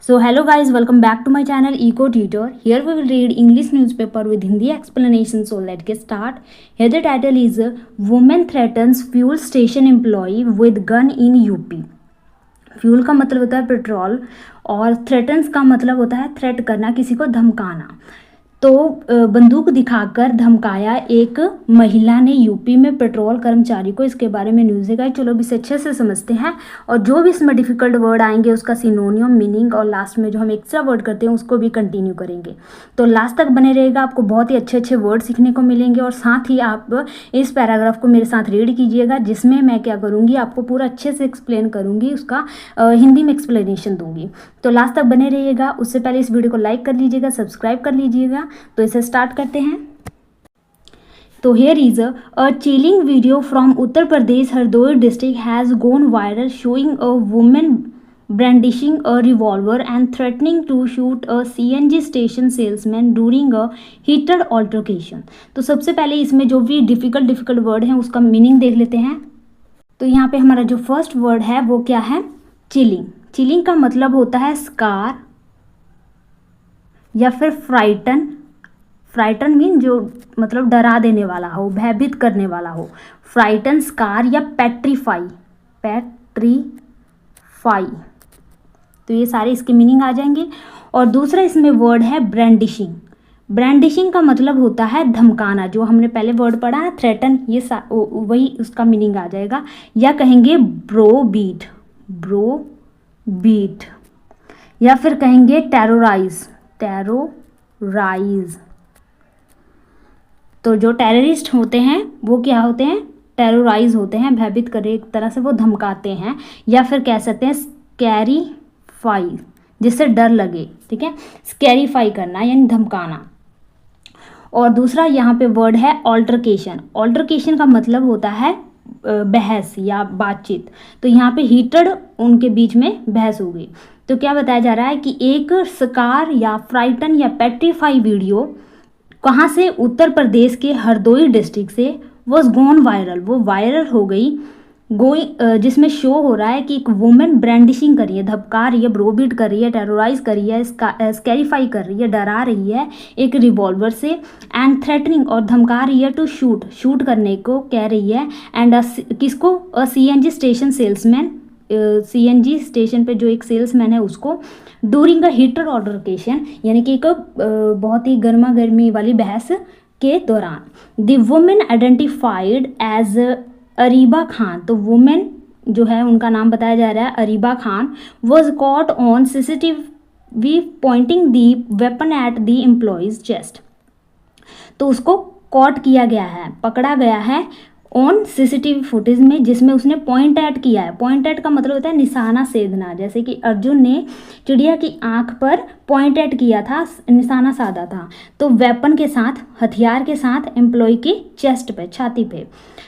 So hello guys, welcome back to my channel Eco Tutor. Here we will read English newspaper with Hindi explanation. So let's get start. Here the title is Woman threatens fuel station employee with gun in UP. Fuel का मतलब होता है petrol और threatens का मतलब होता है threat करना, किसी को धमकाना। तो बंदूक दिखाकर धमकाया एक महिला ने यूपी में पेट्रोल कर्मचारी को। इसके बारे में न्यूज़ है। चलो अब इसे अच्छे से समझते हैं और जो भी इसमें डिफ़िकल्ट वर्ड आएंगे उसका सिनोनियम, मीनिंग और लास्ट में जो हम एक्स्ट्रा वर्ड करते हैं उसको भी कंटिन्यू करेंगे। तो लास्ट तक बने रहेगा, आपको बहुत ही अच्छे अच्छे वर्ड सीखने को मिलेंगे। और साथ ही आप इस पैराग्राफ को मेरे साथ रीड कीजिएगा, जिसमें मैं क्या करूँगी, आपको पूरा अच्छे से एक्सप्लेन करूँगी, उसका हिंदी में एक्सप्लेनेशन दूँगी। तो लास्ट तक बने रहिएगा। उससे पहले इस वीडियो को लाइक कर लीजिएगा, सब्सक्राइब कर लीजिएगा। तो इसे स्टार्ट करते हैं। तो here is a chilling video from Uttar Pradesh Hardoi district has gone viral showing a women brandishing a revolver and threatening to shoot a CNG station salesman during a heated altercation। तो सबसे पहले इसमें जो भी डिफ़िकल्ट वर्ड हैं उसका मीनिंग देख लेते हैं। तो यहाँ पे हमारा जो फर्स्ट वर्ड है वो क्या है, चिलिंग। चिलिंग का मतलब होता है स्कार या फिर फ्राइटन। फ्राइटन मीन जो मतलब डरा देने वाला हो, भयभीत करने वाला हो। फ्राइटन, स्कार या पेट्रीफाई। पेट्रीफाई, तो ये सारे इसके मीनिंग आ जाएंगे। और दूसरा इसमें वर्ड है ब्रांडिशिंग। ब्रांडिशिंग का मतलब होता है धमकाना, जो हमने पहले वर्ड पढ़ा है थ्रेटन, ये वही उसका मीनिंग आ जाएगा। या कहेंगे ब्रो बीट, ब्रो बीट, या फिर कहेंगे टेरोराइज, टेरोराइज। तो जो टेररिस्ट होते हैं वो क्या होते हैं, टेरोराइज होते हैं, भयभीत कर एक तरह से वो धमकाते हैं। या फिर कह सकते हैं स्कैरीफाई, जिससे डर लगे, ठीक है, स्कैरीफाई करना यानी धमकाना। और दूसरा यहाँ पे वर्ड है ऑल्टरकेशन। ऑल्टरकेशन का मतलब होता है बहस या बातचीत। तो यहाँ पे हीटेड उनके बीच में बहस हो गई। तो क्या बताया जा रहा है कि एक स्कार या फ्राइटन या पेट्रीफाई वीडियो कहाँ से, उत्तर प्रदेश के हरदोई डिस्ट्रिक्ट से, वॉज गॉन वायरल, वो वायरल हो गई, जिसमें शो हो रहा है कि एक वुमेन ब्रांडिशिंग कर रही है, धमका रही है, ब्रोबीट कर रही है, टेरोराइज कर रही है, स्कैरीफाई कर रही है, डरा रही है एक रिवॉल्वर से, एंड थ्रेटनिंग और धमका रही है टू शूट करने को कह रही है। एंड किसको, CNG station salesman, CNG station पे जो एक सेल्समैन है उसको, डूरिंग अ हीटेड ऑल्टरकेशन यानी कि एक बहुत ही गर्मा गर्मी वाली बहस के दौरान। The women identified as Areeba Khan. तो वुमेन जो है उनका नाम बताया जा रहा है Areeba Khan. Was caught on CCTV pointing the weapon at the employee's chest. तो उसको कॉट किया गया है, पकड़ा गया है ऑन CCTV फुटेज में, जिसमें उसने पॉइंट एट किया है। पॉइंट एट का मतलब होता है निशाना सेधना, जैसे कि अर्जुन ने चिड़िया की आंख पर पॉइंट एट किया था, निशाना साधा था। तो वेपन के साथ, हथियार के साथ एम्प्लॉय की चेस्ट पे, छाती पे।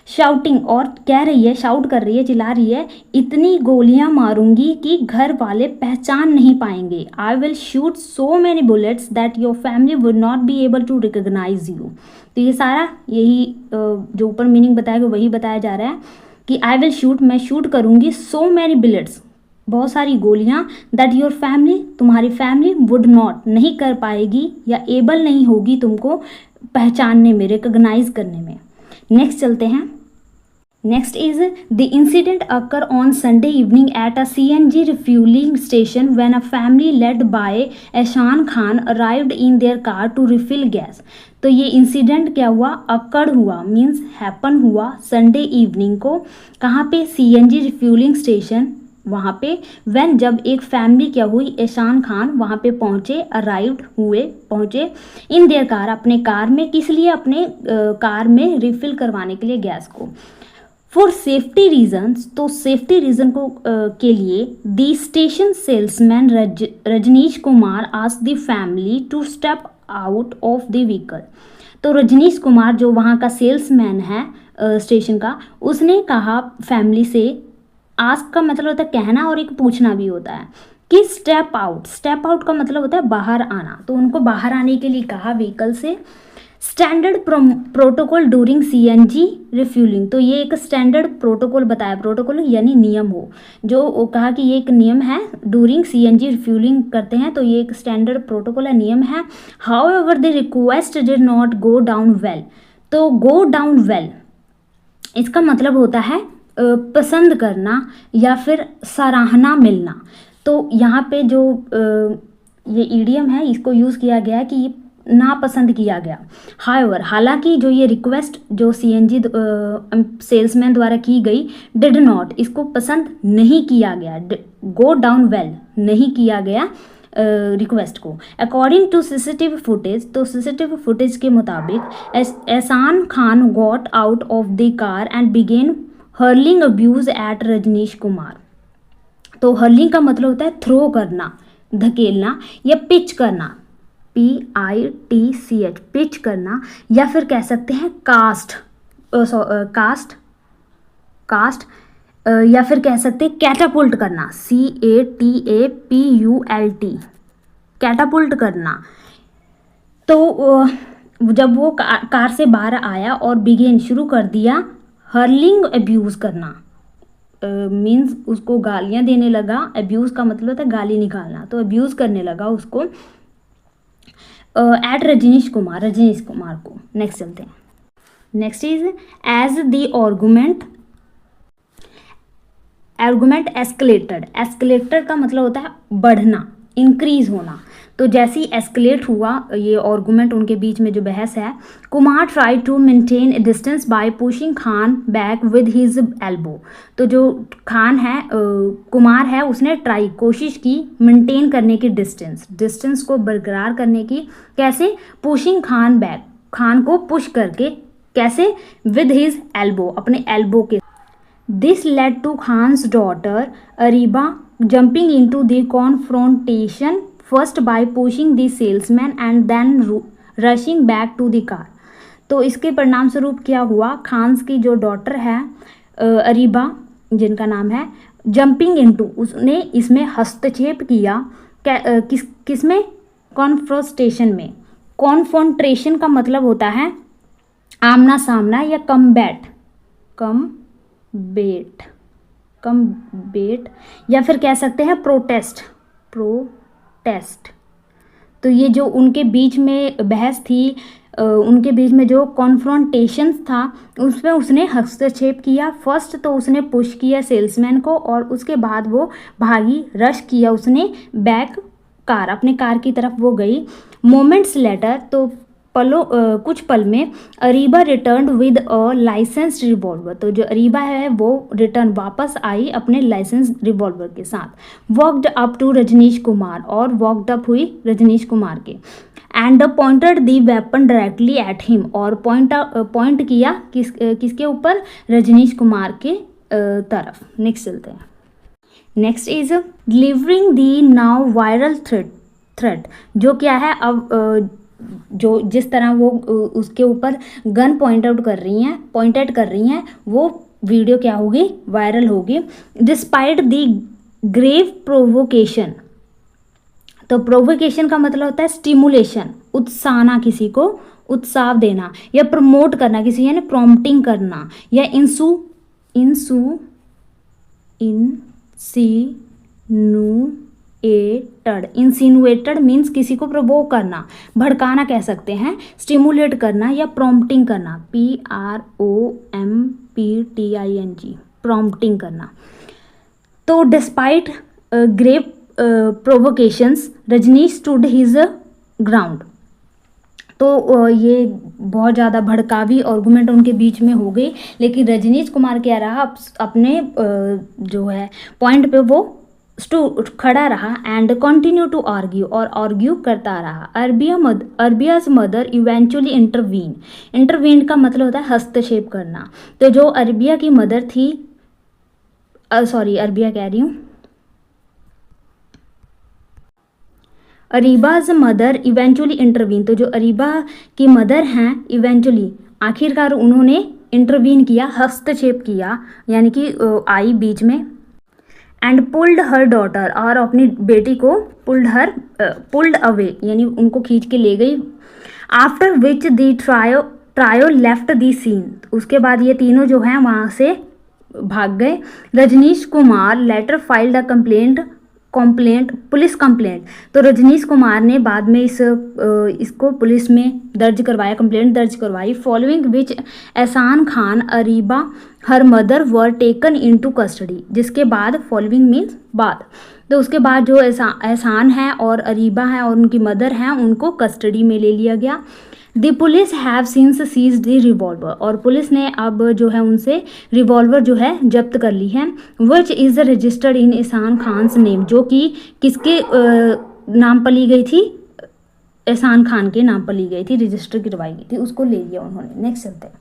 शाउटिंग, और कह रही है, शाउट कर रही है, चिल्ला रही है, इतनी गोलियां मारूंगी कि घर वाले पहचान नहीं पाएंगे। I will shoot so many bullets that your family would not be able to recognise you. तो ये सारा यही जो ऊपर मीनिंग बताया गया वही बताया जा रहा है कि आई विल शूट, मैं शूट करूंगी, सो मैनी बुलेट्स, बहुत सारी गोलियां, दैट योर फैमिली, तुम्हारी फैमिली, वुड नॉट, नहीं कर पाएगी या एबल नहीं होगी तुमको पहचानने में, रिकॉग्नाइज करने में। नेक्स्ट चलते हैं। Next is the incident occur on Sunday evening at a CNG refuelling station when a family led by Ehsan Khan arrived in their car to refill gas. तो ये इंसिडेंट क्या हुआ, अक्कड़ हुआ, मीन्स हैपन हुआ संडे इवनिंग को, कहाँ पे, CNG refuelling station, वहाँ पे, व्हेन जब एक फैमिली क्या हुई, एहसान खान वहाँ पे पहुँचे, अराइव्ड हुए, पहुँचे, इन देयर कार, अपने कार में, किस लिए, अपने कार में रिफिल करवाने के लिए गैस को। फॉर सेफ्टी रीजन्स, तो सेफ्टी रीजन को के लिए the station salesman Rajnish Kumar asked the family to step out of the vehicle. तो रजनीश कुमार जो वहाँ का सेल्समैन है स्टेशन का, उसने कहा फैमिली से, आस्क का मतलब होता है कहना और एक पूछना भी होता है, कि स्टेप आउट, स्टेप आउट का मतलब होता है बाहर आना। तो उनको बाहर आने के लिए कहा व्हीकल से, standard protocol during CNG refuelling, तो ये एक स्टैंडर्ड प्रोटोकॉल बताया, प्रोटोकॉल यानी नियम हो, जो वो कहा कि ये एक नियम है ड्यूरिंग CNG रिफ्यूलिंग करते हैं, तो ये एक स्टैंडर्ड प्रोटोकॉल है, नियम है। How ever the request did not go down well, तो गो डाउन वेल इसका मतलब होता है पसंद करना या फिर सराहना मिलना। तो यहाँ पे जो ये ईडियम है इसको यूज़ किया गया है कि ये नापसंद किया गया। हाउएवर, हालांकि जो ये रिक्वेस्ट जो CNG सेल्समैन द्वारा की गई, डिड नॉट इसको पसंद नहीं किया गया, गो डाउन वेल नहीं किया गया रिक्वेस्ट को। अकॉर्डिंग टू CCTV फुटेज, तो CCTV फुटेज के मुताबिक Ehsan Khan got out of the car and began hurling abuse at Rajnish Kumar. तो हर्लिंग का मतलब होता है थ्रो करना, धकेलना या पिच करना, PITCH पिच करना, या फिर कह सकते हैं कास्ट या फिर कह सकते हैं कैटापुल्ट करना, CATAPULT कैटापुल्ट करना। तो जब वो कार से बाहर आया और बिगेन शुरू कर दिया हर्लिंग अब्यूज़ करना, मीन्स उसको गालियाँ देने लगा। अब्यूज़ का मतलब होता है गाली निकालना, तो अब्यूज़ करने लगा उसको एट रजनीश कुमार को। नेक्स्ट चलते हैं। Next is as the argument escalated का मतलब होता है बढ़ना, इंक्रीज होना। तो जैसे ही एस्केलेट हुआ ये आर्गुमेंट, उनके बीच में जो बहस है, Kumar try to maintain a distance by pushing Khan back with his elbow. तो जो खान है कुमार है, उसने कोशिश की मेंटेन करने की डिस्टेंस को बरकरार करने की। कैसे? पुशिंग खान बैक, खान को पुश करके। कैसे? विद हिज एल्बो, अपने एल्बो के। This led to Khan's daughter Areeba jumping into the confrontation first by pushing the salesman and then rushing back to the car. तो इसके परिणाम स्वरूप क्या हुआ, खान्स की जो डॉटर है अरीबा जिनका नाम है, जंपिंग इनटू, उसने इसमें हस्तक्षेप किया। किसमें? कॉन्फ्रोंटेशन में। कॉन्फ्रोंटेशन का मतलब होता है आमना सामना या कम्बैट या फिर कह सकते हैं प्रोटेस्ट। तो ये जो उनके बीच में बहस थी, उनके बीच में जो कॉन्फ्रोंटेशन था, उसमें उसने हस्तक्षेप किया। फर्स्ट तो उसने पुश किया सेल्समैन को, और उसके बाद वो भागी, रश किया उसने बैक कार, अपने कार की तरफ वो गई। मोमेंट्स लेटर, तो कुछ पल में Areeba return with a licensed revolver. तो जो अरीबा है वो रिटर्न वापस आई अपने लाइसेंस रिवॉल्वर के साथ। Walked up to Rajnish Kumar, और वॉकड अप हुई रजनीश कुमार के। And pointed the weapon directly at him, और पॉइंट किया किसके ऊपर? रजनीश कुमार के तरफ। नेक्स्ट चलते हैं। Next is delivering the now viral threat, जो क्या है, अब जो जिस तरह वो उसके ऊपर गन पॉइंट आउट कर रही हैं, वो वीडियो क्या होगी? वायरल होगी। डिस्पाइट द ग्रेव प्रोवोकेशन, तो प्रोवोकेशन का मतलब होता है स्टिमुलेशन, उकसाना, किसी को उत्साह देना या प्रमोट करना, किसी यानी प्रॉम्प्टिंग करना, या इंसिनुएटेड मीन्स किसी को प्रवोक करना, भड़काना कह सकते हैं, स्टिमुलेट करना या प्रॉम्प्टिंग करना, PROMPTING, प्रॉम्प्टिंग करना। तो despite grave provocations Rajneesh stood his ground. तो ये बहुत ज़्यादा भड़कावी आर्गुमेंट उनके बीच में हो गई, लेकिन रजनीश कुमार क्या रहा, अपने जो है पॉइंट पे वो खड़ा रहा। एंड कंटिन्यू टू आर्ग्यू, और आर्ग्यू करता रहा। अरबियाज मदर इवेंचुअली इंटरवीन का मतलब होता है हस्तक्षेप करना। तो जो अरबिया की मदर थी, अरीबाज मदर इवेंचुअली इंटरवीन, तो जो अरीबा की मदर हैं इवेंचुअली आखिरकार उन्होंने इंटरवीन किया, हस्तक्षेप किया, यानी कि आई बीच में। एंड पुल्ड हर डॉटर, और अपनी बेटी को पुल्ड अवे यानी उनको खींच के ले गई। After which the trio left the scene, उसके बाद ये तीनों जो हैं वहाँ से भाग गए। Rajnish Kumar later filed a complaint police complaint, तो रजनीश कुमार ने बाद में इसको पुलिस में दर्ज करवाया, कंप्लेंट दर्ज करवाई। Following which Ehsan Khan Areeba her mother were taken into custody, जिसके बाद फॉलोइंग मीन्स बाद, तो उसके बाद जो एहसान है और अरीबा है और उनकी मदर हैं उनको कस्टडी में ले लिया गया। The police have since seized the revolver, और पुलिस ने अब जो है उनसे रिवॉल्वर जो है जब्त कर ली है। विच इज़ रजिस्टर्ड इन एहसान खान्स नेम, जो कि किसके नाम पर ली गई थी, एहसान खान के नाम पर ली गई थी, रजिस्टर करवाई गई थी, उसको ले लिया उन्होंने। नेक्स्ट चलते हैं।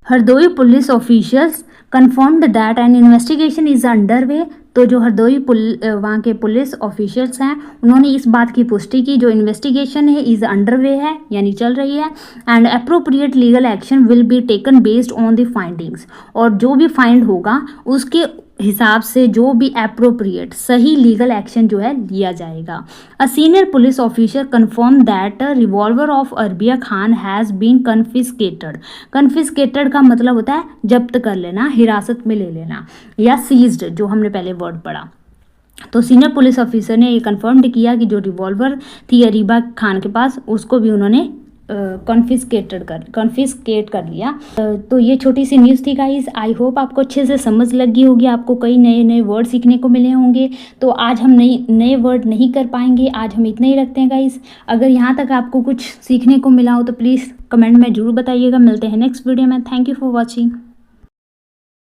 Hardoi police officials confirmed that N investigation is under way, तो जो हरदोई वहाँ के पुलिस ऑफिशियल्स हैं उन्होंने इस बात की पुष्टि की जो इन्वेस्टिगेशन है इज़ अंडर वे है, यानी चल रही है। And appropriate legal action will be taken based on the findings, और जो भी फाइंड होगा उसके हिसाब से जो भी अप्रोप्रिएट सही लीगल एक्शन जो है लिया जाएगा। A senior police officer confirmed that revolver of Arbia Khan has been confiscated. Confiscated का मतलब होता है जब्त कर लेना, हिरासत में ले लेना, या सीज्ड जो हमने पहले वर्ड पढ़ा। तो सीनियर पुलिस ऑफिसर ने ये कन्फर्म किया कि जो रिवॉल्वर थी अरीबा खान के पास उसको भी उन्होंने कॉन्फिस्केट कर लिया। तो ये छोटी सी न्यूज़ थी गाइस। आई होप आपको अच्छे से समझ लगी होगी, आपको कई नए नए वर्ड सीखने को मिले होंगे। तो आज हम नए वर्ड नहीं कर पाएंगे, आज हम इतना ही रखते हैं गाइस। अगर यहाँ तक आपको कुछ सीखने को मिला हो तो प्लीज़ कमेंट में ज़रूर बताइएगा। मिलते हैं नेक्स्ट वीडियो में। Thank you for watching.